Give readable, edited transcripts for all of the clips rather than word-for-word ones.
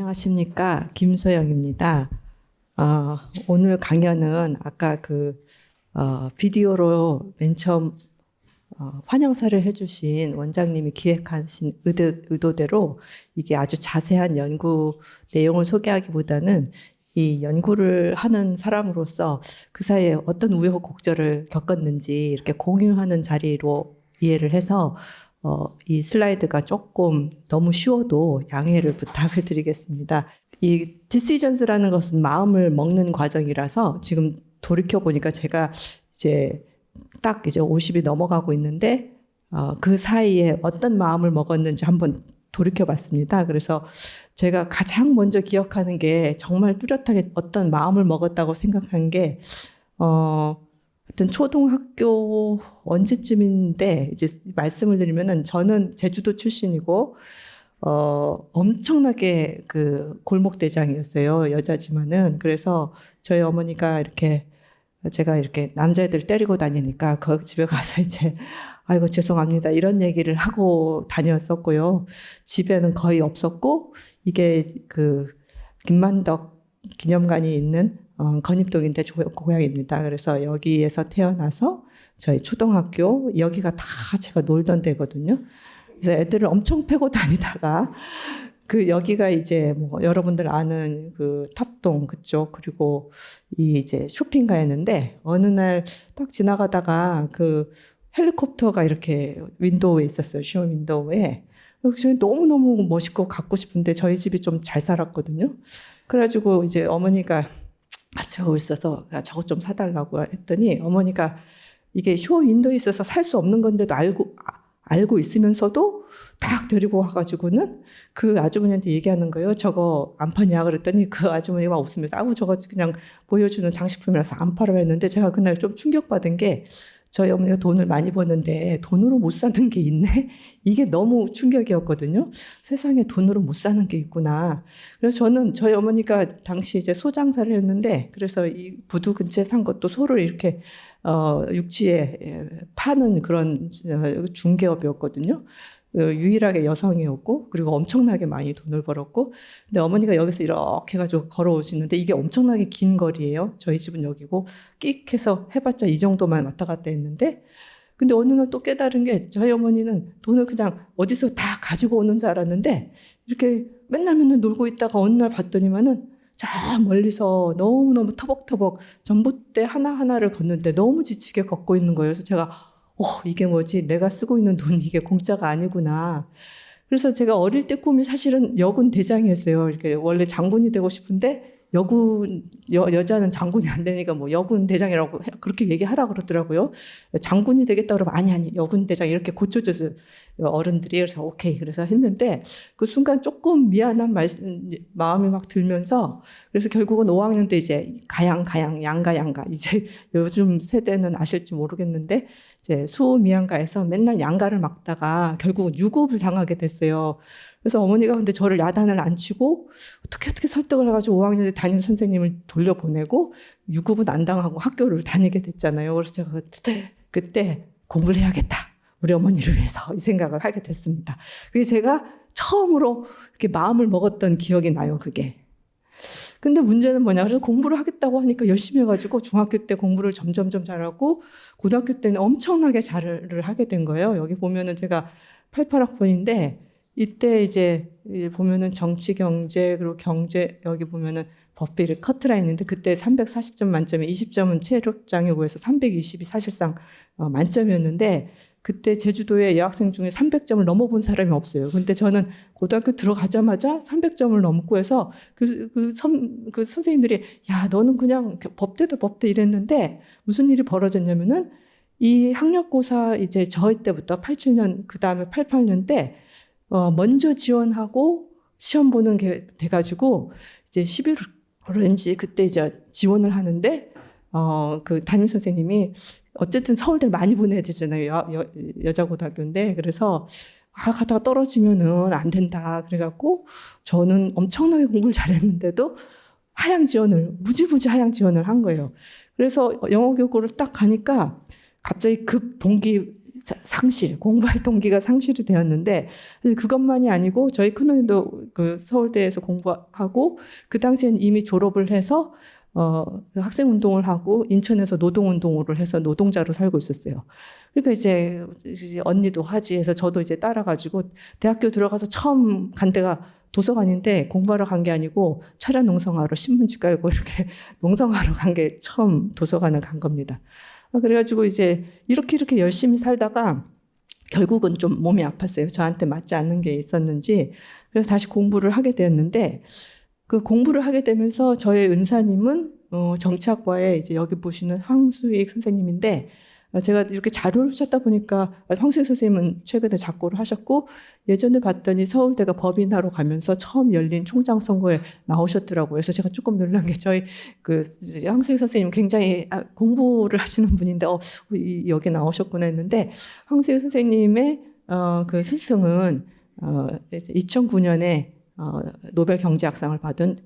안녕하십니까. 김소영입니다. 오늘 강연은 아까 비디오로 맨 처음 환영사를 해주신 원장님이 기획하신 의도대로 이게 아주 자세한 연구 내용을 소개하기보다는 이 연구를 하는 사람으로서 그 사이에 어떤 우여곡절을 겪었는지 이렇게 공유하는 자리로 이해를 해서 이 슬라이드가 조금 너무 쉬워도 양해를 부탁을 드리겠습니다. 이 decisions라는 것은 마음을 먹는 과정이라서 지금 돌이켜보니까 제가 이제 딱 이제 50이 넘어가고 있는데 그 사이에 어떤 마음을 먹었는지 한번 돌이켜봤습니다. 그래서 제가 가장 먼저 기억하는 게 정말 뚜렷하게 어떤 마음을 먹었다고 생각한 게 하여튼 초등학교 언제쯤인데 이제 말씀을 드리면은 저는 제주도 출신이고 엄청나게 그 골목대장이었어요. 여자지만은. 그래서 저희 어머니가 이렇게 제가 이렇게 남자애들 때리고 다니니까 그 집에 가서 이제 아이고 죄송합니다 이런 얘기를 하고 다녔었고요. 집에는 거의 없었고 이게 그 김만덕 기념관이 있는 건입동인데 고향입니다. 그래서 여기에서 태어나서 저희 초등학교 여기가 다 제가 놀던 데거든요. 그래서 애들을 엄청 패고 다니다가 그 여기가 이제 뭐 여러분들 아는 그 탑동 그쪽 그리고 이 이제 쇼핑가였는데 어느 날 딱 지나가다가 그 헬리콥터가 이렇게 윈도우에 있었어요. 쇼 윈도우에. 그래서 너무너무 멋있고 갖고 싶은데 저희 집이 좀 잘 살았거든요. 그래가지고 이제 어머니가 같이 하고 있어서 저거 좀 사달라고 했더니 어머니가 이게 쇼 윈도우에 있어서 살 수 없는 건데도 알고 있으면서도 딱 데리고 와가지고는 그 아주머니한테 얘기하는 거예요. 저거 안 파냐 그랬더니 그 아주머니가 웃으면서 아우 저거 그냥 보여주는 장식품이라서 안 팔아요 했는데 제가 그날 좀 충격받은 게 저희 어머니가 돈을 많이 버는데 돈으로 못 사는 게 있네? 이게 너무 충격이었거든요. 세상에 돈으로 못 사는 게 있구나. 그래서 저는 저희 어머니가 당시 이제 소장사를 했는데 그래서 이 부두 근처에 산 것도 소를 이렇게 육지에 파는 그런 중개업이었거든요. 유일하게 여성이었고 그리고 엄청나게 많이 돈을 벌었고 근데 어머니가 여기서 이렇게 해가지고 걸어오시는데 이게 엄청나게 긴 거리예요. 저희 집은 여기고 끽해서 해봤자 이 정도만 왔다 갔다 했는데 근데 어느 날 또 깨달은 게 저희 어머니는 돈을 그냥 어디서 다 가지고 오는 줄 알았는데 이렇게 맨날 놀고 있다가 어느 날 봤더니만은 저 멀리서 너무너무 터벅터벅 전봇대 하나하나를 걷는데 너무 지치게 걷고 있는 거예요. 그래서 제가 이게 뭐지? 내가 쓰고 있는 돈이 이게 공짜가 아니구나. 그래서 제가 어릴 때 꿈이 사실은 여군 대장이었어요. 이렇게 원래 장군이 되고 싶은데 여자는 장군이 안 되니까 뭐 여군 대장이라고 그렇게 얘기하라 그러더라고요. 장군이 되겠다 그러면 아니 여군 대장 이렇게 고쳐줘서 어른들이 그래서 오케이 그래서 했는데 그 순간 조금 미안한 마음이 막 들면서 그래서 결국은 5학년 때 이제 가양 양가 이제 요즘 세대는 아실지 모르겠는데 이제 수미양가에서 맨날 양가를 막다가 결국은 유급을 당하게 됐어요. 그래서 어머니가 근데 저를 야단을 안 치고 어떻게 설득을 해가지고 5학년 때 담임 선생님을 돌려보내고 유급은 안 당하고 학교를 다니게 됐잖아요. 그래서 제가 그때 공부를 해야겠다. 우리 어머니를 위해서 이 생각을 하게 됐습니다. 그게 제가 처음으로 이렇게 마음을 먹었던 기억이 나요, 그게. 근데 문제는 뭐냐. 그래서 공부를 하겠다고 하니까 열심히 해가지고 중학교 때 공부를 점점점 잘하고 고등학교 때는 엄청나게 잘을 하게 된 거예요. 여기 보면은 제가 88학번인데 이때 이제 보면은 정치, 경제, 그리고 경제, 여기 보면은 법비를 커트라인인데 그때 340점 만점에 20점은 체력장애고에서 320이 사실상 만점이었는데 그때 제주도에 여학생 중에 300점을 넘어본 사람이 없어요. 근데 저는 고등학교 들어가자마자 300점을 넘고 해서 그 선생님들이 야, 너는 그냥 법대도 법대 이랬는데 무슨 일이 벌어졌냐면은 이 학력고사 이제 저희 때부터 87년, 그 다음에 88년 때 먼저 지원하고 시험 보는 게 돼가지고 이제 11월인지 그때 이제 지원을 하는데 그 담임 선생님이 어쨌든 서울대 많이 보내야 되잖아요. 여자 고등학교인데 그래서 가다가 떨어지면은 안 된다. 그래갖고 저는 엄청나게 공부를 잘했는데도 하향 지원을 무지무지 하향 지원을 한 거예요. 그래서 영어 교육고를 딱 가니까 갑자기 급 동기 상실, 공부할 동기가 상실이 되었는데 그것만이 아니고 저희 큰언니도 그 서울대에서 공부하고 그 당시엔 이미 졸업을 해서 학생 운동을 하고 인천에서 노동 운동을 해서 노동자로 살고 있었어요. 그러니까 이제 언니도 하지 해서 저도 이제 따라가지고 대학교 들어가서 처음 간 데가 도서관인데 공부하러 간 게 아니고 차량 농성하러 신문지 깔고 이렇게 농성하러 간 게 처음 도서관을 간 겁니다. 그래가지고 이제 이렇게 열심히 살다가 결국은 좀 몸이 아팠어요. 저한테 맞지 않는 게 있었는지. 그래서 다시 공부를 하게 되었는데 그 공부를 하게 되면서 저의 은사님은 정치학과에 이제 여기 보시는 황수익 선생님인데 제가 이렇게 자료를 찾다 보니까 황수익 선생님은 최근에 작고를 하셨고 예전에 봤더니 서울대가 법인하러 가면서 처음 열린 총장 선거에 나오셨더라고요. 그래서 제가 조금 놀란 게 저희 그 황수익 선생님 굉장히 공부를 하시는 분인데 여기 나오셨구나 했는데 황수익 선생님의 그 스승은 2009년에 노벨 경제학상을 받은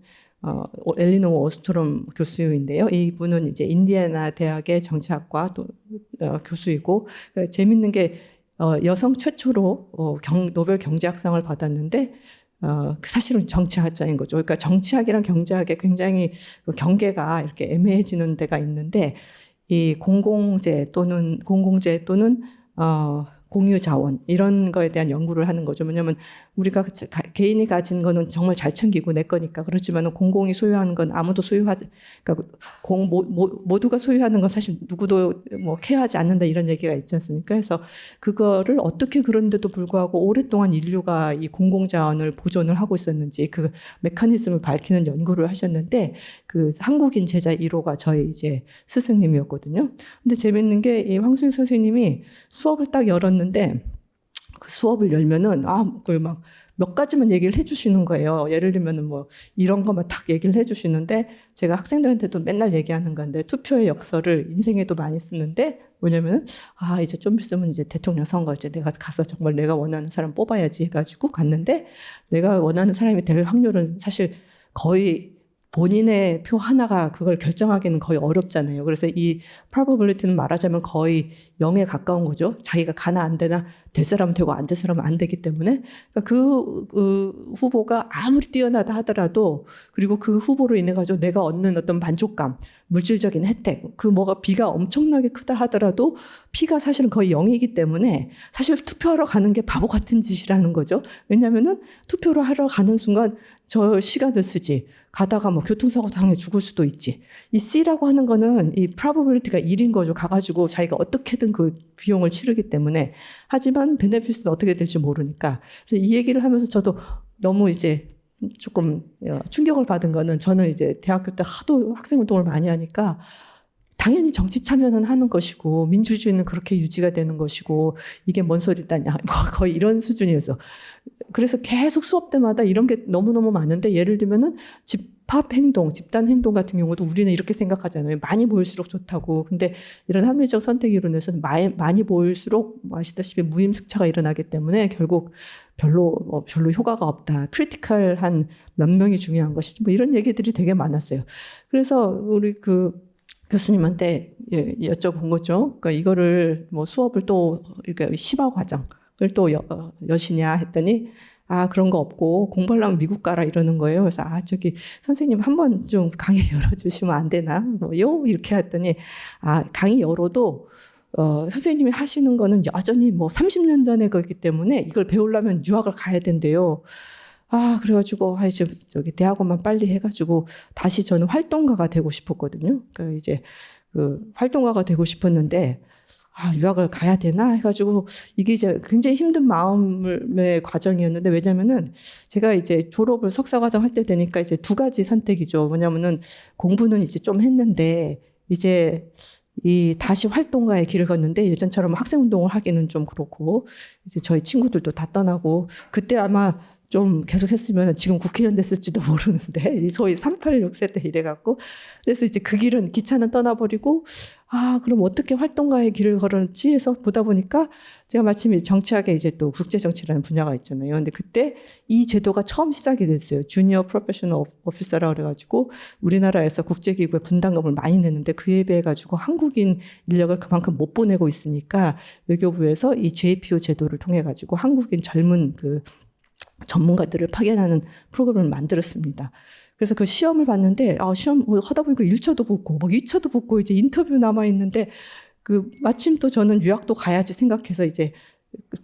엘리노 오스트롬 교수인데요. 이분은 이제 인디애나 대학의 정치학과 교수이고 재밌는 게 여성 최초로 노벨 경제학상을 받았는데 사실은 정치학자인 거죠. 그러니까 정치학이랑 경제학에 굉장히 경계가 이렇게 애매해지는 데가 있는데 이 공공재 또는 공유 자원 이런 거에 대한 연구를 하는 거죠. 왜냐하면 우리가 개인이 가진 거는 정말 잘 챙기고 내 거니까 그렇지만 공공이 소유하는 건 아무도 소유하지 그러니까 모두가 소유하는 건 사실 누구도 뭐 케어하지 않는다 이런 얘기가 있지 않습니까? 그래서 그거를 어떻게 그런데도 불구하고 오랫동안 인류가 이 공공 자원을 보존을 하고 있었는지 그 메커니즘을 밝히는 연구를 하셨는데 그 한국인 제자 1호가 저희 이제 스승님이었거든요. 근데 재밌는 게 이 황수익 선생님이 수업을 딱 열었는데 그 수업을 열면은 막 몇 가지만 얘기를 해주시는 거예요. 예를 들면은 뭐 이런 것만 딱 얘기를 해주시는데 제가 학생들한테도 맨날 얘기하는 건데 투표의 역설을 인생에도 많이 쓰는데 왜냐면은 이제 좀 있으면 이제 대통령 선거 이제 내가 가서 정말 내가 원하는 사람 뽑아야지 해가지고 갔는데 내가 원하는 사람이 될 확률은 사실 거의 본인의 표 하나가 그걸 결정하기는 거의 어렵잖아요. 그래서 이 probability는 말하자면 거의 0에 가까운 거죠. 자기가 가나 안 되나 될 사람은 되고 안 될 사람은 안 되기 때문에 그러니까 그 후보가 아무리 뛰어나다 하더라도 그리고 그 후보로 인해 가지고 내가 얻는 어떤 만족감, 물질적인 혜택, 그 뭐가 비가 엄청나게 크다 하더라도 피가 사실은 거의 0이기 때문에 사실 투표하러 가는 게 바보 같은 짓이라는 거죠. 왜냐하면은 투표를 하러 가는 순간 저 시간을 쓰지. 가다가 뭐 교통사고 당해 죽을 수도 있지. 이 C라고 하는 거는 이 probability가 1인 거죠. 가가지고 자기가 어떻게든 그 비용을 치르기 때문에. 하지만 베네핏은 어떻게 될지 모르니까. 그래서 이 얘기를 하면서 저도 너무 이제 조금 충격을 받은 거는 저는 이제 대학교 때 하도 학생 운동을 많이 하니까 당연히 정치 참여는 하는 것이고 민주주의는 그렇게 유지가 되는 것이고 이게 뭔 소리다냐 거의 이런 수준이었어. 그래서 계속 수업 때마다 이런 게 너무너무 많은데 예를 들면은 집합 행동, 집단 행동 같은 경우도 우리는 이렇게 생각하잖아요. 많이 모일수록 좋다고. 근데 이런 합리적 선택 이론에서는 많이 모일수록 아시다시피 무임승차가 일어나기 때문에 결국 별로 효과가 없다. 크리티컬한 몇 명이 중요한 것이지. 뭐 이런 얘기들이 되게 많았어요. 그래서 우리 그 교수님한테 여쭤본 거죠. 그러니까 이거를 뭐 수업을 또 이렇게 심화 과정을 또 여시냐 했더니 그런 거 없고 공부하려면 미국 가라 이러는 거예요. 그래서 저기 선생님 한번 좀 강의 열어주시면 안 되나? 뭐요? 이렇게 했더니 강의 열어도 선생님이 하시는 거는 여전히 뭐 30년 전에 거기 때문에 이걸 배우려면 유학을 가야 된대요. 그래가지고, 저기 대학원만 빨리 해가지고, 다시 저는 활동가가 되고 싶었거든요. 그러니까 이제, 활동가가 되고 싶었는데, 유학을 가야 되나? 해가지고, 이게 이제 굉장히 힘든 마음의 과정이었는데, 왜냐면은, 제가 이제 졸업을 석사과정 할 때 되니까 이제 두 가지 선택이죠. 뭐냐면은, 공부는 이제 좀 했는데, 이제, 다시 활동가의 길을 걷는데 예전처럼 학생 운동을 하기는 좀 그렇고, 이제 저희 친구들도 다 떠나고, 그때 아마 좀 계속 했으면 지금 국회의원 됐을지도 모르는데, 소위 386 세대 이래갖고, 그래서 이제 그 길은, 기차는 떠나버리고, 그럼 어떻게 활동가의 길을 걸을지 해서 보다 보니까 제가 마침 정치학에 이제 또 국제정치라는 분야가 있잖아요. 근데 그때 이 제도가 처음 시작이 됐어요. 주니어 프로페셔널 오피서라고 그래가지고 우리나라에서 국제기구에 분담금을 많이 내는데 그에 비해 가지고 한국인 인력을 그만큼 못 보내고 있으니까 외교부에서 이 JPO 제도를 통해 가지고 한국인 젊은 그 전문가들을 파견하는 프로그램을 만들었습니다. 그래서 그 시험을 봤는데, 시험 하다 보니까 1차도 붙고, 2차도 붙고, 이제 인터뷰 남아있는데, 마침 또 저는 유학도 가야지 생각해서 이제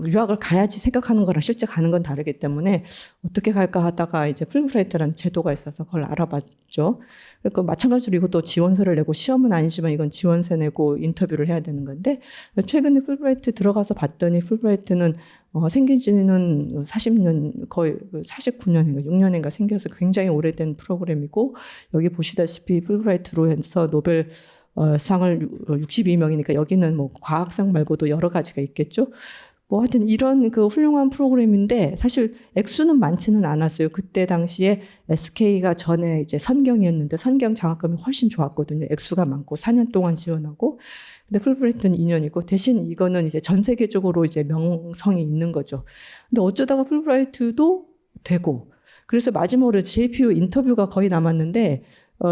유학을 가야지 생각하는 거랑 실제 가는 건 다르기 때문에 어떻게 갈까 하다가 이제 풀브라이트라는 제도가 있어서 그걸 알아봤죠. 그러니까 마찬가지로 이것도 지원서를 내고 시험은 아니지만 이건 지원서 내고 인터뷰를 해야 되는 건데 최근에 풀브라이트 들어가서 봤더니 풀브라이트는 생긴 지는 40년, 거의 49년인가 6년인가 생겨서 굉장히 오래된 프로그램이고 여기 보시다시피 풀브라이트로 해서 노벨 상을 62명이니까 여기는 뭐 과학상 말고도 여러 가지가 있겠죠. 하여튼 이런 그 훌륭한 프로그램인데 사실 액수는 많지는 않았어요. 그때 당시에 SK가 전에 이제 선경이었는데 선경 장학금이 훨씬 좋았거든요. 액수가 많고 4년 동안 지원하고. 근데 풀브라이트는 2년이고 대신 이거는 이제 전 세계적으로 이제 명성이 있는 거죠. 근데 어쩌다가 풀브라이트도 되고 그래서 마지막으로 JPO 인터뷰가 거의 남았는데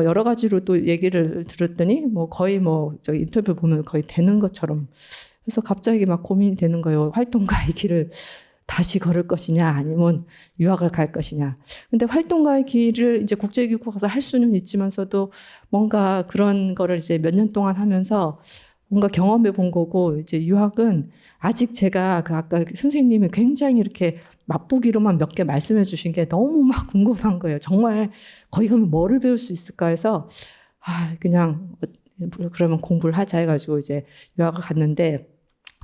여러 가지로 또 얘기를 들었더니 거의 저 인터뷰 보면 거의 되는 것처럼 그래서 갑자기 막 고민이 되는 거예요. 활동가의 길을 다시 걸을 것이냐 아니면 유학을 갈 것이냐. 근데 활동가의 길을 이제 국제기구 가서 할 수는 있지만서도 뭔가 그런 거를 이제 몇 년 동안 하면서 뭔가 경험해 본 거고 이제 유학은 아직 제가 아까 선생님이 굉장히 이렇게 맛보기로만 몇 개 말씀해 주신 게 너무 막 궁금한 거예요. 정말 거기 가면 뭐를 배울 수 있을까 해서 그냥 그러면 공부를 하자 해가지고 이제 유학을 갔는데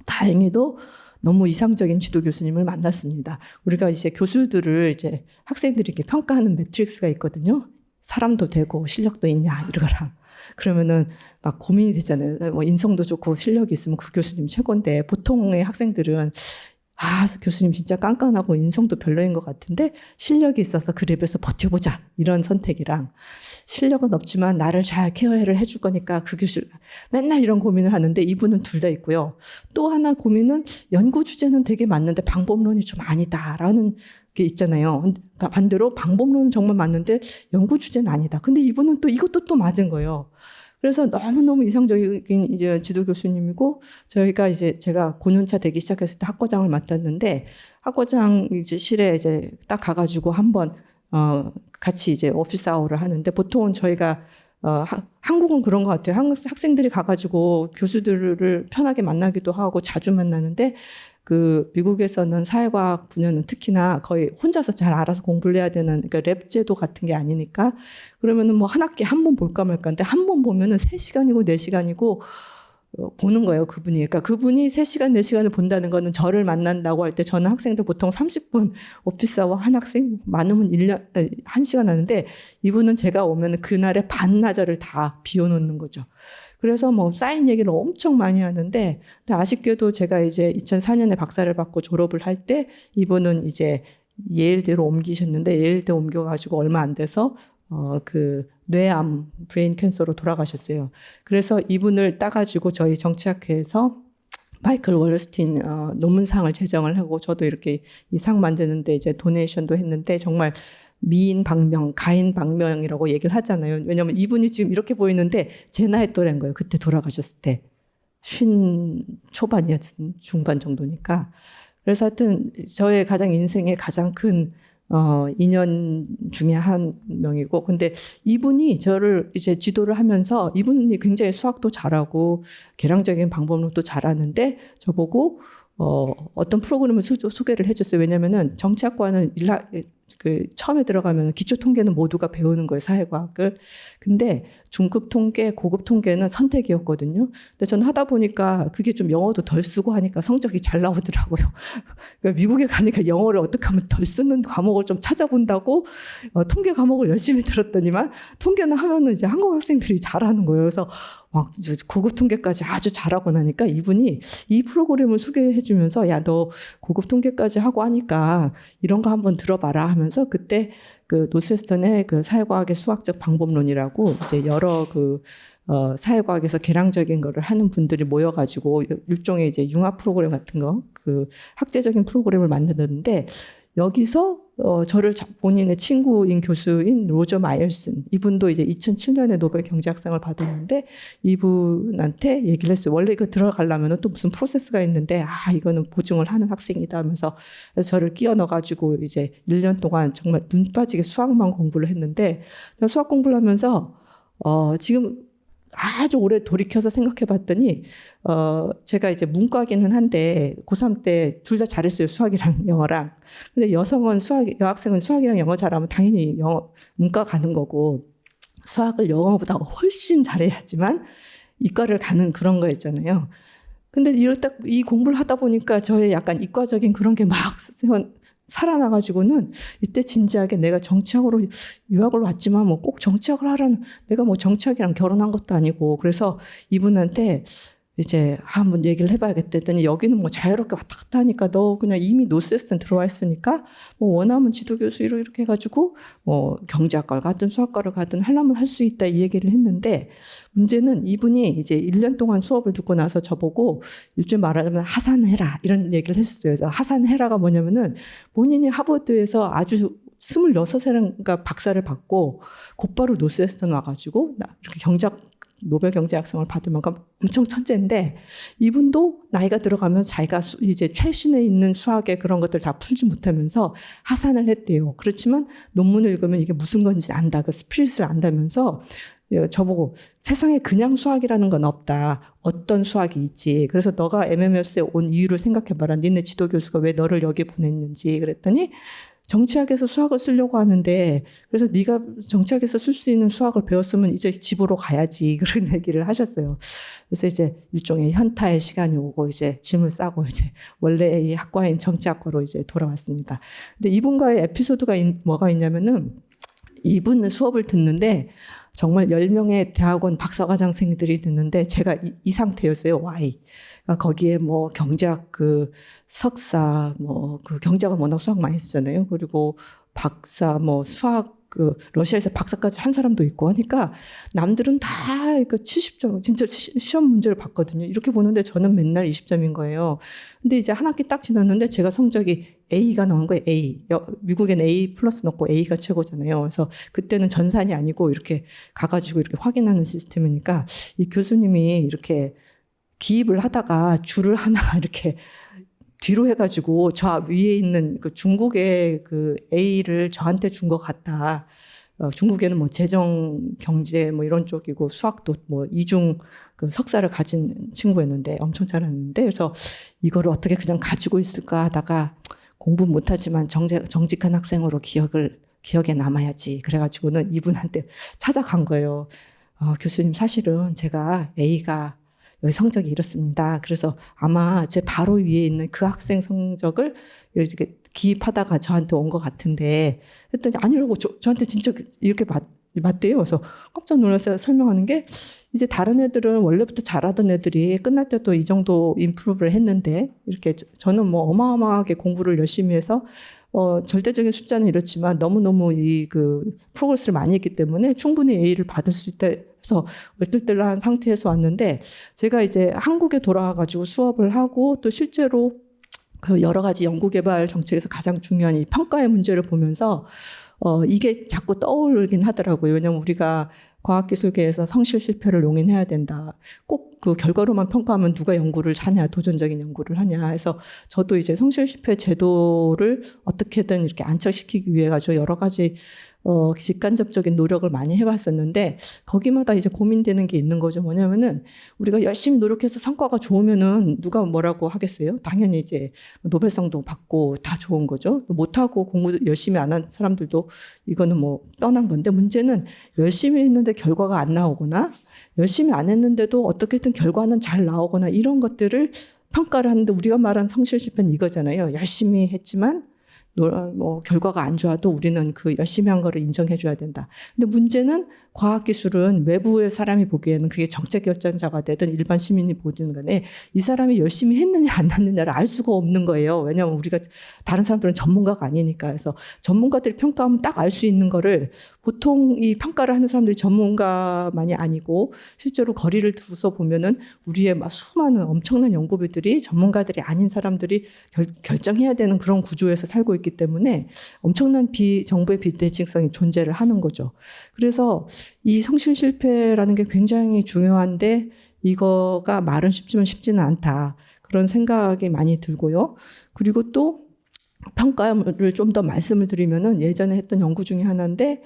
다행히도 너무 이상적인 지도 교수님을 만났습니다. 우리가 이제 교수들을 이제 학생들이 이렇게 평가하는 매트릭스가 있거든요. 사람도 되고 실력도 있냐 이러거랑 그러면은 막 고민이 되잖아요. 인성도 좋고 실력이 있으면 그 교수님 최고인데 보통의 학생들은 교수님 진짜 깐깐하고 인성도 별로인 것 같은데 실력이 있어서 그 랩에서 버텨보자 이런 선택이랑 실력은 없지만 나를 잘 케어를 해줄 거니까 그 교수 맨날 이런 고민을 하는데 이분은 둘 다 있고요. 또 하나 고민은 연구 주제는 되게 맞는데 방법론이 좀 아니다라는 게 있잖아요. 반대로 방법론은 정말 맞는데 연구 주제는 아니다. 근데 이분은 또 이것도 또 맞은 거예요. 그래서 너무너무 이상적인 이제 지도 교수님이고, 저희가 이제 제가 고년차 되기 시작했을 때 학과장을 맡았는데, 학과장 이제 실에 이제 딱 가가지고 한번, 같이 이제 오피스 아워를 하는데, 보통은 저희가, 한국은 그런 것 같아요. 학생들이 가가지고 교수들을 편하게 만나기도 하고 자주 만나는데, 미국에서는 사회과학 분야는 특히나 거의 혼자서 잘 알아서 공부를 해야 되는, 그러니까 랩 제도 같은 게 아니니까, 그러면은 한 학기 한 번 볼까 말까인데, 한 번 보면은 3시간이고 4시간이고, 보는 거예요, 그분이. 그러니까 그분이 3시간, 4시간을 본다는 거는 저를 만난다고 할 때 저는 학생들 보통 30분 오피스아워 한 학생 많으면 1시간 하는데, 이분은 제가 오면 그날의 반나절을 다 비워놓는 거죠. 그래서 사인 얘기를 엄청 많이 하는데, 근데 아쉽게도 제가 이제 2004년에 박사를 받고 졸업을 할 때, 이분은 이제 예일대로 옮기셨는데, 예일대 옮겨가지고 얼마 안 돼서, 뇌암, 브레인 캔서로 돌아가셨어요. 그래서 이분을 따가지고 저희 정치학회에서 마이클 월스틴 논문상을 제정을 하고, 저도 이렇게 이 상 만드는데 이제 도네이션도 했는데, 정말 미인 방명, 가인 방명이라고 얘기를 하잖아요. 왜냐면 이분이 지금 이렇게 보이는데 제 나이 또래인 거예요. 그때 돌아가셨을 때. 50 초반이었든 중반 정도니까. 그래서 하여튼 저의 가장 인생의 가장 큰 인연 중에 한 명이고, 근데 이분이 저를 이제 지도를 하면서 이분이 굉장히 수학도 잘하고 계량적인 방법론도 잘하는데 저보고 어떤 프로그램을 소개를 해줬어요. 왜냐면은 정치학과는 처음에 들어가면 기초 통계는 모두가 배우는 거예요, 사회과학을. 근데 중급 통계, 고급 통계는 선택이었거든요. 근데 전 하다 보니까 그게 좀 영어도 덜 쓰고 하니까 성적이 잘 나오더라고요. 그러니까 미국에 가니까 영어를 어떻게 하면 덜 쓰는 과목을 좀 찾아본다고 통계 과목을 열심히 들었더니만 통계는 하면은 이제 한국 학생들이 잘하는 거예요. 그래서 막 고급 통계까지 아주 잘하고 나니까 이분이 이 프로그램을 소개해 주면서 야, 너 고급 통계까지 하고 하니까 이런 거 한번 들어봐라 하면서 그때 그 노스웨스턴의 그 사회과학의 수학적 방법론이라고 이제 여러 사회과학에서 개량적인 거를 하는 분들이 모여가지고 일종의 이제 융합 프로그램 같은 거, 그 학제적인 프로그램을 만드는데 여기서 저를 본인의 친구인 교수인 로저 마이얼슨, 이분도 이제 2007년에 노벨 경제학상을 받았는데 이분한테 얘기를 했어요. 원래 이거 들어가려면 또 무슨 프로세스가 있는데 이거는 보증을 하는 학생이다 하면서 그래서 저를 끼워 넣어가지고 이제 1년 동안 정말 눈 빠지게 수학만 공부를 했는데 수학 공부를 하면서 지금 아주 오래 돌이켜서 생각해 봤더니, 제가 이제 문과기는 한데, 고3 때 둘 다 잘했어요. 수학이랑 영어랑. 근데 여학생은 수학이랑 영어 잘하면 당연히 문과 가는 거고, 수학을 영어보다 훨씬 잘해야지만 이과를 가는 그런 거였잖아요. 근데 이 공부를 하다 보니까 저의 약간 이과적인 그런 게 막 살아나가지고는 이때 진지하게 내가 정치학으로 유학을 왔지만 뭐 꼭 정치학을 하라는, 내가 뭐 정치학이랑 결혼한 것도 아니고, 그래서 이분한테 이제 한번 얘기를 해봐야겠다 했더니 여기는 뭐 자유롭게 왔다 갔다 하니까 너 그냥 이미 노스웨스턴 들어와 있으니까 뭐 원하면 지도교수 이렇게 해가지고 뭐 경제학과를 가든 수학과를 가든 하려면 할 수 있다 이 얘기를 했는데, 문제는 이분이 이제 1년 동안 수업을 듣고 나서 저보고 요즘 말하자면 하산해라 이런 얘기를 했었어요. 그래서 하산해라가 뭐냐면은 본인이 하버드에서 아주 26살인가 박사를 받고 곧바로 노스웨스턴 와가지고 이렇게 노벨 경제학상을 받을 만큼 엄청 천재인데, 이분도 나이가 들어가면 자기가 이제 최신에 있는 수학의 그런 것들 다 풀지 못하면서 하산을 했대요. 그렇지만 논문을 읽으면 이게 무슨 건지 안다. 그 스피릿을 안다면서 저보고 세상에 그냥 수학이라는 건 없다. 어떤 수학이 있지. 그래서 너가 MMS에 온 이유를 생각해봐라. 니네 지도교수가 왜 너를 여기 보냈는지. 그랬더니 정치학에서 수학을 쓰려고 하는데, 그래서 네가 정치학에서 쓸 수 있는 수학을 배웠으면 이제 집으로 가야지. 그런 얘기를 하셨어요. 그래서 이제 일종의 현타의 시간이 오고 이제 짐을 싸고 이제 원래 이 학과인 정치학과로 이제 돌아왔습니다. 근데 이분과의 에피소드가 뭐가 있냐면은, 이분 수업을 듣는데 정말 10명의 대학원 박사과정생들이 듣는데 제가 이 상태였어요. Y. 그러니까 거기에 뭐 경제학 그 석사, 뭐 그 경제학은 워낙 수학 많이 쓰잖아요. 그리고 박사, 뭐 수학, 그 러시아에서 박사까지 한 사람도 있고 하니까 남들은 다 그 70점, 진짜 시험 문제를 봤거든요. 이렇게 보는데 저는 맨날 20점인 거예요. 근데 이제 한 학기 딱 지났는데 제가 성적이 A가 나온 거예요. A. 미국엔 A 플러스 넣고 A가 최고잖아요. 그래서 그때는 전산이 아니고 이렇게 가가지고 이렇게 확인하는 시스템이니까 이 교수님이 이렇게 기입을 하다가 줄을 하나 이렇게 뒤로 해가지고 저 위에 있는 그 중국의 그 A를 저한테 준 것 같다. 중국에는 뭐 재정, 경제 뭐 이런 쪽이고 수학도 뭐 이중 그 석사를 가진 친구였는데 엄청 잘했는데, 그래서 이거를 어떻게 그냥 가지고 있을까 하다가 공부 못하지만 정직한 학생으로 기억에 남아야지. 그래가지고는 이분한테 찾아간 거예요. 교수님 사실은 제가 A가 여기 성적이 이렇습니다. 그래서 아마 제 바로 위에 있는 그 학생 성적을 이렇게 기입하다가 저한테 온 것 같은데, 했더니 아니라고 저한테 진짜 이렇게 맞대요. 그래서 깜짝 놀라서 설명하는 게, 이제 다른 애들은 원래부터 잘하던 애들이 끝날 때도 이 정도 임프루브를 했는데, 이렇게 저는 뭐 어마어마하게 공부를 열심히 해서 절대적인 숫자는 이렇지만 너무너무 그 프로그레스를 많이 했기 때문에 충분히 A를 받을 수 있다 해서 얼떨떨한 상태에서 왔는데, 제가 이제 한국에 돌아와가지고 수업을 하고 또 실제로 그 여러 가지 연구개발 정책에서 가장 중요한 이 평가의 문제를 보면서 이게 자꾸 떠오르긴 하더라고요. 왜냐하면 우리가 과학기술계에서 성실 실패를 용인해야 된다. 꼭 그 결과로만 평가하면 누가 연구를 하냐, 도전적인 연구를 하냐 해서 저도 이제 성실 실패 제도를 어떻게든 이렇게 안착시키기 위해 가지고 여러 가지 직간접적인 노력을 많이 해왔었는데, 거기마다 이제 고민되는 게 있는 거죠. 뭐냐면은 우리가 열심히 노력해서 성과가 좋으면은 누가 뭐라고 하겠어요? 당연히 이제 노벨상도 받고 다 좋은 거죠. 못하고 공부 열심히 안 한 사람들도 이거는 뭐 뻔한 건데, 문제는 열심히 했는데 결과가 안 나오거나 열심히 안 했는데도 어떻게든 결과는 잘 나오거나 이런 것들을 평가를 하는데, 우리가 말한 성실 실패는 이거잖아요. 열심히 했지만 뭐 결과가 안 좋아도 우리는 그 열심히 한 거를 인정해줘야 된다. 근데 문제는 과학기술은 외부의 사람이 보기에는 그게 정책 결정자가 되든 일반 시민이 보든 간에 이 사람이 열심히 했느냐 안 했느냐를 알 수가 없는 거예요. 왜냐하면 우리가 다른 사람들은 전문가가 아니니까. 그래서 전문가들이 평가하면 딱 알 수 있는 거를 보통 이 평가를 하는 사람들이 전문가만이 아니고 실제로 거리를 두서 보면은 우리의 막 수많은 엄청난 연구비들이 전문가들이 아닌 사람들이 결정해야 되는 그런 구조에서 살고 있기 때문에 엄청난 정부의 비대칭성이 존재를 하는 거죠. 그래서 이 성실 실패라는 게 굉장히 중요한데 이거가 말은 쉽지만 쉽지는 않다. 그런 생각이 많이 들고요. 그리고 또 평가를 좀 더 말씀을 드리면은 예전에 했던 연구 중에 하나인데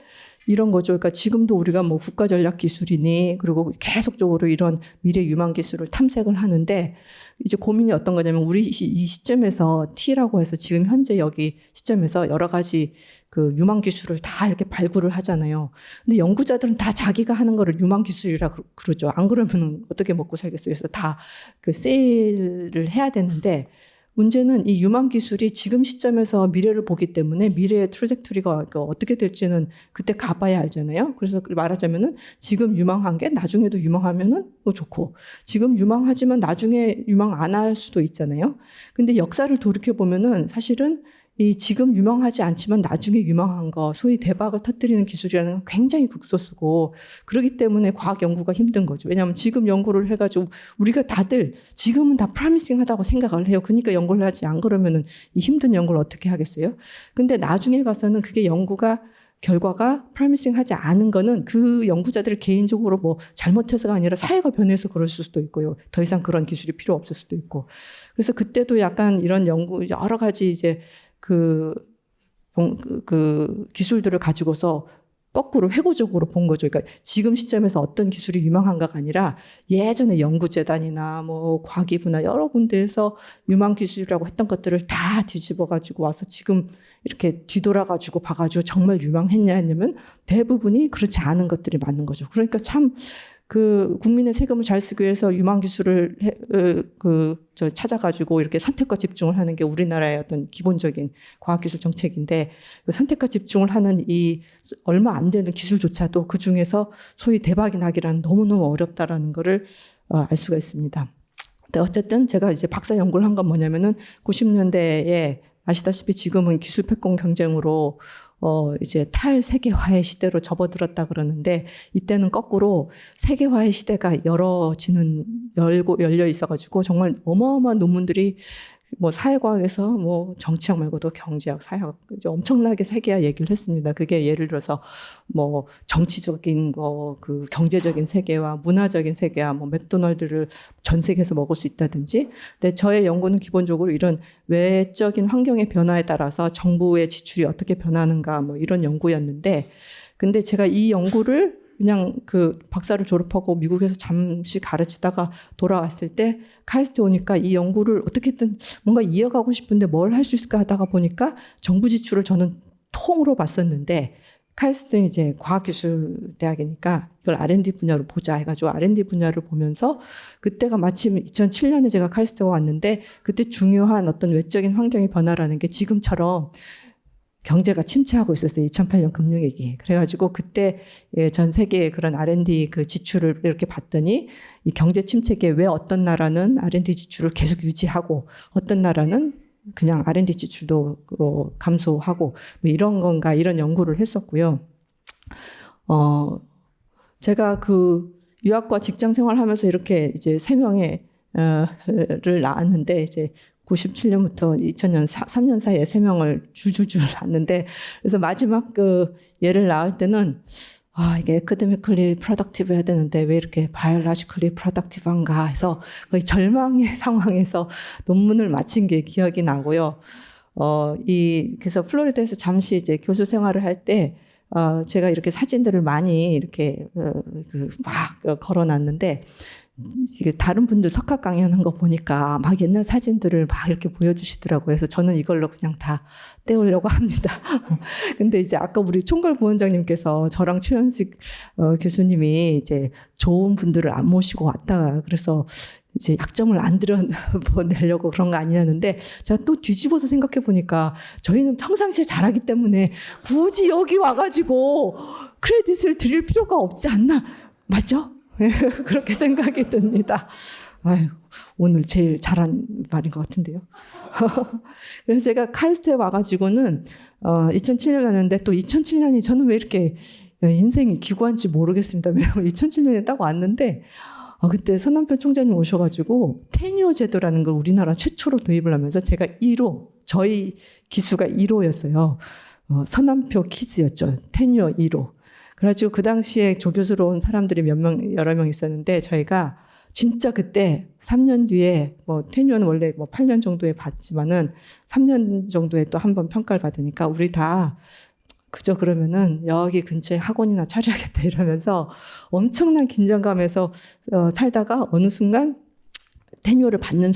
이런 거죠. 그러니까 지금도 우리가 뭐 국가전략기술이니 그리고 계속적으로 이런 미래 유망 기술을 탐색을 하는데 이제 고민이 어떤 거냐면 우리 이 시점에서 T라고 해서 지금 현재 여기 시점에서 여러 가지 그 유망 기술을 다 이렇게 발굴을 하잖아요. 근데 연구자들은 다 자기가 하는 거를 유망 기술이라 그러죠. 안 그러면 어떻게 먹고 살겠어요. 그래서 다 그 세일을 해야 되는데 문제는 이 유망 기술이 지금 시점에서 미래를 보기 때문에 미래의 트래젝토리가 어떻게 될지는 그때 가봐야 알잖아요. 그래서 말하자면은 지금 유망한 게 나중에도 유망하면은 또 좋고 지금 유망하지만 나중에 유망 안 할 수도 있잖아요. 근데 역사를 돌이켜 보면은 사실은 이 지금 유망하지 않지만 나중에 유망한 거, 소위 대박을 터뜨리는 기술이라는 건 굉장히 극소수고 그렇기 때문에 과학 연구가 힘든 거죠. 왜냐하면 지금 연구를 해가지고 우리가 다들 지금은 다 프라미싱하다고 생각을 해요. 그러니까 연구를 하지 안 그러면은 이 힘든 연구를 어떻게 하겠어요? 근데 나중에 가서는 그게 결과가 프라미싱하지 않은 거는 그 연구자들 개인적으로 뭐 잘못해서가 아니라 사회가 변해서 그럴 수도 있고요. 더 이상 그런 기술이 필요 없을 수도 있고. 그래서 그때도 약간 이런 연구 여러 가지 이제 그 기술들을 가지고서 거꾸로 회고적으로 본 거죠. 그러니까 지금 시점에서 어떤 기술이 유망한가가 아니라 예전에 연구재단이나 뭐 과기부나 여러 군데에서 유망 기술이라고 했던 것들을 다 뒤집어 가지고 와서 지금 이렇게 뒤돌아 가지고 봐가지고 정말 유망했냐 했냐면 대부분이 그렇지 않은 것들이 맞는 거죠. 그러니까 참 그 국민의 세금을 잘 쓰기 위해서 유망 기술을 찾아가지고 이렇게 선택과 집중을 하는 게 우리나라의 어떤 기본적인 과학기술 정책인데 그 선택과 집중을 하는 이 얼마 안 되는 기술조차도 그 중에서 소위 대박이 나기란 너무너무 어렵다라는 거를 알 수가 있습니다. 근데 어쨌든 제가 이제 박사 연구를 한 건 뭐냐면은 90년대에 아시다시피 지금은 기술 패권 경쟁으로 이제 탈세계화의 시대로 접어들었다 그러는데 이때는 거꾸로 세계화의 시대가 열려 있어가지고 정말 어마어마한 논문들이 뭐 사회과학에서 뭐 정치학 말고도 경제학, 사회학 엄청나게 세계화 얘기를 했습니다. 그게 예를 들어서 뭐 정치적인 거, 그 경제적인 세계화, 문화적인 세계화, 뭐 맥도날드를 전 세계에서 먹을 수 있다든지. 근데 저의 연구는 기본적으로 이런 외적인 환경의 변화에 따라서 정부의 지출이 어떻게 변하는가 뭐 이런 연구였는데, 근데 제가 이 연구를 그냥 그 박사를 졸업하고 미국에서 잠시 가르치다가 돌아왔을 때 카이스트 오니까 이 연구를 어떻게든 뭔가 이어가고 싶은데 뭘 할 수 있을까 하다가 보니까 정부 지출을 저는 통으로 봤었는데 카이스트는 이제 과학기술대학이니까 이걸 R&D 분야로 보자 해가지고 R&D 분야를 보면서 그때가 마침 2007년에 제가 카이스트가 왔는데 그때 중요한 어떤 외적인 환경의 변화라는 게 지금처럼 경제가 침체하고 있었어요. 2008년 금융위기. 그래가지고 그때 전 세계의 그런 R&D 그 지출을 이렇게 봤더니 이 경제 침체기에 왜 어떤 나라는 R&D 지출을 계속 유지하고 어떤 나라는 그냥 R&D 지출도 감소하고 뭐 이런 건가 이런 연구를 했었고요. 제가 그 유학과 직장 생활하면서 이렇게 이제 3명을 낳았는데 이제 97년부터 2000년 3년 사이에 3명을 줄줄줄 낳았는데 그래서 마지막 그 얘를 낳을 때는 이게 academically productive 해야 되는데 왜 이렇게 biologically productive한가 해서 거의 절망의 상황에서 논문을 마친 게 기억이 나고요. 그래서 플로리다에서 잠시 이제 교수 생활을 할 때 제가 이렇게 사진들을 많이 이렇게 막 걸어놨는데 이게 다른 분들 석학 강연한 거 보니까 막 옛날 사진들을 막 이렇게 보여주시더라고요. 그래서 저는 이걸로 그냥 다 때우려고 합니다. 근데 이제 아까 우리 총괄 부원장님께서 저랑 최현식 교수님이 이제 좋은 분들을 안 모시고 왔다. 그래서 이제 약점을 안 드러내려고 그런 거 아니었는데 제가 또 뒤집어서 생각해 보니까 저희는 평상시에 잘하기 때문에 굳이 여기 와가지고 크레딧을 드릴 필요가 없지 않나. 맞죠? 그렇게 생각이 듭니다. 아유, 오늘 제일 잘한 말인 것 같은데요. 그래서 제가 카이스트에 와가지고는 2007년 왔는데 또 2007년이 저는 왜 이렇게 인생이 기구한지 모르겠습니다. 왜냐면 2007년에 딱 왔는데 그때 서남편 총장님 오셔가지고 테뉴어 제도라는 걸 우리나라 최초로 도입을 하면서 제가 1호, 저희 기수가 1호였어요. 서남표 키즈였죠. 테뉴어 1호. 그래가지고 그 당시에 조교수로 온 사람들이 여러 명 있었는데 저희가 진짜 그때 3년 뒤에 테뉴어는 원래 8년 정도에 받지만은 3년 정도에 또 한 번 평가를 받으니까 우리 다 그저 그러면은 여기 근처에 학원이나 차려야겠다 이러면서 엄청난 긴장감에서 살다가 어느 순간 테뉴어를 받는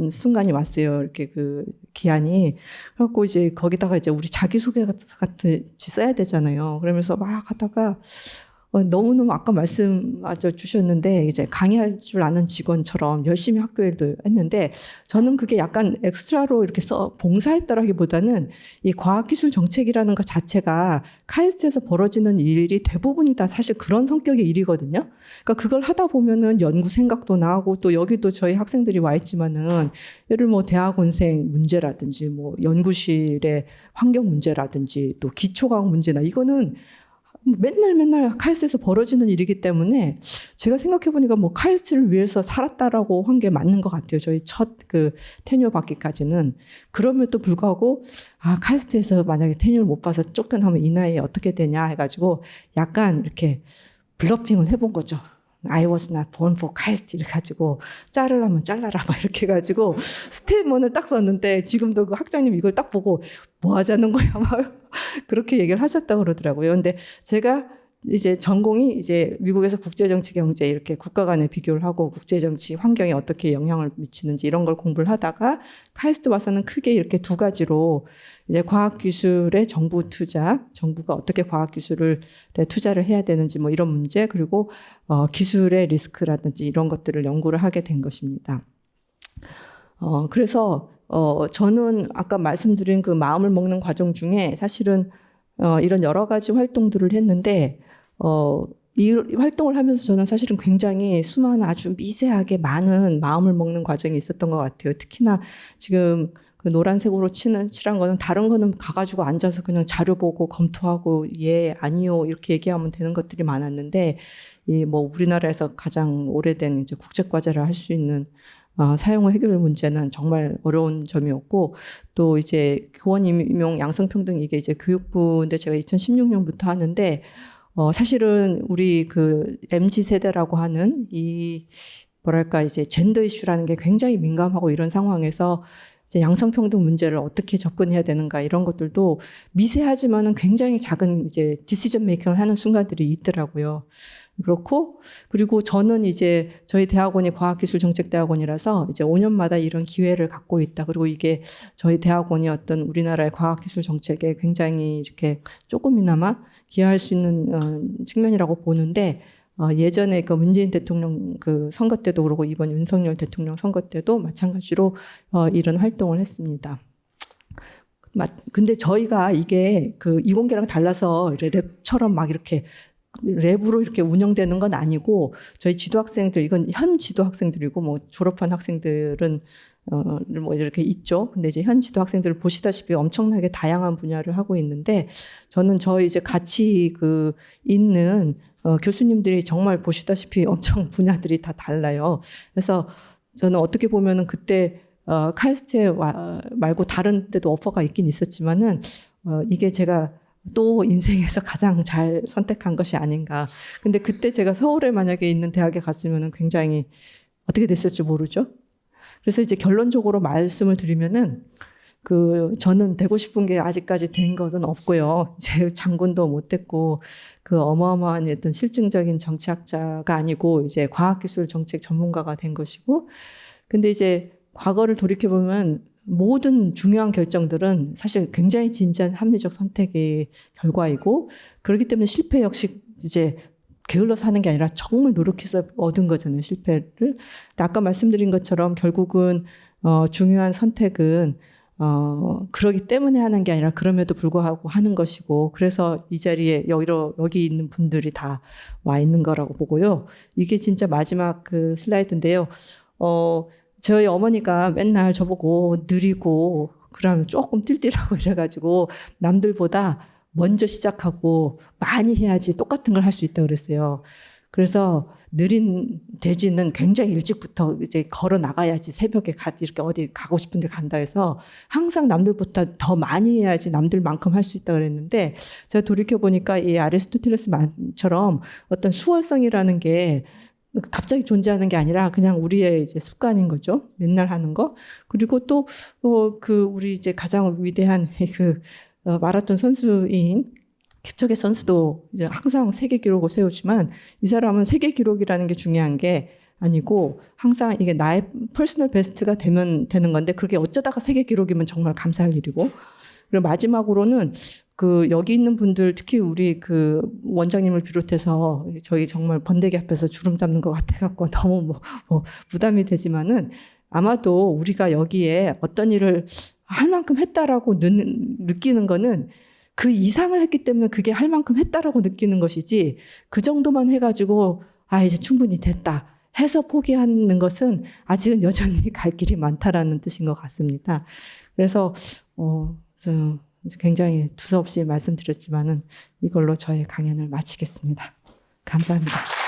순간이 왔어요. 이렇게 그 기한이. 그래갖고 이제 거기다가 이제 우리 자기소개 같이 써야 되잖아요. 그러면서 막 하다가 너무너무 아까 말씀 주셨는데 이제 강의할 줄 아는 직원처럼 열심히 학교 일도 했는데 저는 그게 약간 엑스트라로 이렇게 봉사했다라기보다는 이 과학기술 정책이라는 것 자체가 카이스트에서 벌어지는 일이 대부분이 다 사실 그런 성격의 일이거든요. 그러니까 그걸 하다 보면은 연구 생각도 나고 또 여기도 저희 학생들이 와 있지만은 예를 대학원생 문제라든지 연구실의 환경 문제라든지 또 기초과학 문제나 이거는 맨날 카이스트에서 벌어지는 일이기 때문에 제가 생각해보니까 카이스트를 위해서 살았다라고 한 게 맞는 것 같아요. 저희 첫 테뉴어 받기까지는. 그럼에도 불구하고 카이스트에서 만약에 테뉴어를 못 봐서 쫓겨나면 이 나이에 어떻게 되냐 해가지고 약간 이렇게 블러핑을 해본 거죠. I was not born for KAIST 이렇게 가지고 자르려면 잘라라 막 이렇게 해가지고 스테이트먼을 딱 썼는데 지금도 그 학장님 이걸 딱 보고 뭐 하자는 거야 막 그렇게 얘기를 하셨다고 그러더라고요. 근데 제가 이제 전공이 이제 미국에서 국제정치 경제 이렇게 국가 간에 비교를 하고 국제정치 환경에 어떻게 영향을 미치는지 이런 걸 공부를 하다가 카이스트 와서는 크게 이렇게 두 가지로 이제 과학기술의 정부 투자, 정부가 어떻게 과학기술에 투자를 해야 되는지 이런 문제 그리고 기술의 리스크라든지 이런 것들을 연구를 하게 된 것입니다. 그래서 저는 아까 말씀드린 그 마음을 먹는 과정 중에 사실은 이런 여러 가지 활동들을 했는데 이 활동을 하면서 저는 사실은 굉장히 수많은 아주 미세하게 많은 마음을 먹는 과정이 있었던 것 같아요. 특히나 지금 그 노란색으로 칠한 거는 다른 거는 가가지고 앉아서 그냥 자료 보고 검토하고 예, 아니요 이렇게 얘기하면 되는 것들이 많았는데 이 우리나라에서 가장 오래된 이제 국제과제를 할 수 있는 사용 후 해결 문제는 정말 어려운 점이었고 또 이제 교원 임용 양성평등 이게 이제 교육부인데 제가 2016년부터 하는데 사실은 우리 그 MZ 세대라고 하는 이 이제 젠더 이슈라는 게 굉장히 민감하고 이런 상황에서 이제 양성평등 문제를 어떻게 접근해야 되는가 이런 것들도 미세하지만은 굉장히 작은 이제 디시전 메이킹을 하는 순간들이 있더라고요. 그리고 저는 이제 저희 대학원이 과학기술정책대학원이라서 이제 5년마다 이런 기회를 갖고 있다. 그리고 이게 저희 대학원이 어떤 우리나라의 과학기술 정책에 굉장히 이렇게 조금이나마 기여할 수 있는 측면이라고 보는데 예전에 그 문재인 대통령 그 선거 때도 그러고 이번 윤석열 대통령 선거 때도 마찬가지로 이런 활동을 했습니다. 근데 저희가 이게 그 이공계랑 달라서 랩처럼 막 이렇게 랩으로 이렇게 운영되는 건 아니고 저희 지도학생들 이건 현 지도학생들이고 졸업한 학생들은 이렇게 있죠. 근데 이제 현 지도학생들을 보시다시피 엄청나게 다양한 분야를 하고 있는데 저는 저희 이제 같이 그 있는 교수님들이 정말 보시다시피 엄청 분야들이 다 달라요. 그래서 저는 어떻게 보면은 그때 카이스트 말고 다른 데도 오퍼가 있긴 있었지만은 이게 제가 또 인생에서 가장 잘 선택한 것이 아닌가. 근데 그때 제가 서울에 만약에 있는 대학에 갔으면 굉장히 어떻게 됐을지 모르죠. 그래서 이제 결론적으로 말씀을 드리면은 저는 되고 싶은 게 아직까지 된 것은 없고요. 제 장군도 못 됐고, 어마어마한 어떤 실증적인 정치학자가 아니고, 이제 과학기술 정책 전문가가 된 것이고, 근데 이제 과거를 돌이켜보면 모든 중요한 결정들은 사실 굉장히 진지한 합리적 선택의 결과이고, 그렇기 때문에 실패 역시 이제 게을러서 하는 게 아니라 정말 노력해서 얻은 거잖아요, 실패를. 아까 말씀드린 것처럼 결국은, 중요한 선택은 그러기 때문에 하는 게 아니라 그럼에도 불구하고 하는 것이고, 그래서 이 자리에 여기 있는 분들이 다 와 있는 거라고 보고요. 이게 진짜 마지막 슬라이드인데요. 저희 어머니가 맨날 저보고 느리고, 그러면 조금 띨띨하고 이래가지고 남들보다 먼저 시작하고 많이 해야지 똑같은 걸 할 수 있다고 그랬어요. 그래서 느린 돼지는 굉장히 일찍부터 이제 걸어 나가야지 새벽에 이렇게 어디 가고 싶은 데 간다 해서 항상 남들보다 더 많이 해야지 남들만큼 할 수 있다고 그랬는데, 제가 돌이켜보니까 이 아리스토텔레스처럼 어떤 수월성이라는 게 갑자기 존재하는 게 아니라 그냥 우리의 이제 습관인 거죠. 맨날 하는 거. 그리고 또, 우리 이제 가장 위대한 마라톤 선수인 킵초게 선수도 이제 항상 세계 기록을 세우지만, 이 사람은 세계 기록이라는 게 중요한 게 아니고 항상 이게 나의 퍼스널 베스트가 되면 되는 건데, 그게 어쩌다가 세계 기록이면 정말 감사할 일이고, 그리고 마지막으로는 여기 있는 분들, 특히 우리 원장님을 비롯해서 저희 정말 번데기 앞에서 주름 잡는 것 같아갖고 너무 부담이 되지만은, 아마도 우리가 여기에 어떤 일을 할 만큼 했다라고 느끼는 거는 그 이상을 했기 때문에 그게 할 만큼 했다라고 느끼는 것이지, 그 정도만 해가지고 이제 충분히 됐다 해서 포기하는 것은 아직은 여전히 갈 길이 많다라는 뜻인 것 같습니다. 그래서 저 굉장히 두서없이 말씀드렸지만은 이걸로 저의 강연을 마치겠습니다. 감사합니다.